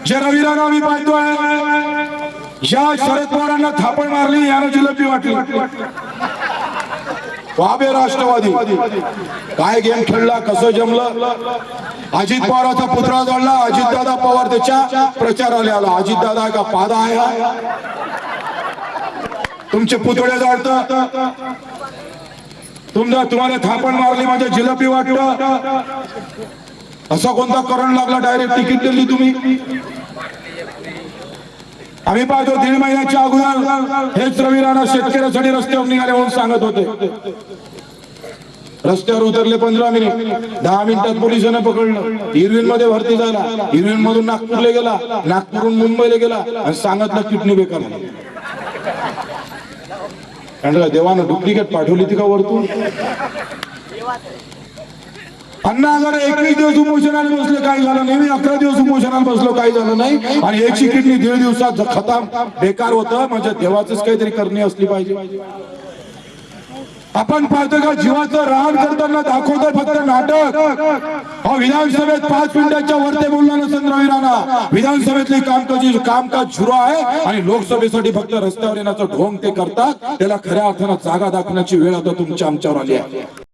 ज्या रविराना आम्ही पाहतोय, या शरद पवारांना थापण मारली, याला जिलेबी वाटली. वाबे राष्ट्रवादी काय गेम खेळला, कसं जमलं. अजित पवाराचा पुतळा जळला, अजितदादा पवार त्याच्या प्रचाराला आला. अजितदादा का पादा आहे, तुमचे पुतळे जाळत, तुम्हाला थापण मारली म्हणजे जिलेबी वाटतं. असा कोणता करण लागला, डायरेक्ट तिकीट दिली तुम्ही. आम्ही पाहतो 1.5 महिन्याच्या अगोदर हेच रवी राणा शेतकऱ्यासाठी रस्त्यावर निघाले म्हणून सांगत होते. रस्त्यावर उतरले 15 मिनिट, 10 मिनिटात पोलिसांना पकडलं. इरविन मध्ये भरती झाला, इरविन मधून नागपूरला गेला, नागपूरहून मुंबईला गेला आणि सांगितलं किडनी बेकार झाली. देवानं डुप्लिकेट पाठवली ती का वरतून. अण्णा आजार 21 दिवस उपोषणाला बसले, काही झालं नाही. मी 11 दिवस उपोषणाला बसलो, काही झालं नाही. आणि एकची किडनी 1.5 दिवसात खतम, बेकार होतं. म्हणजे देवाचंच काहीतरी करणी असली पाहिजे. आपण पाहतो का जीवाचं रान करताना दाखवतोय फक्त नाटक. विधानसभेत 5 मिनिटाच्या वर ते बोलला नसेल रवी राणा. विधानसभेतली कामकाज सुरू आहे आणि लोकसभेसाठी फक्त रस्त्यावर येण्याचं ढोंग ते करतात. त्याला खऱ्या अर्थानं जागा दाखवण्याची वेळ आता तुमच्या आमच्यावर आली आहे.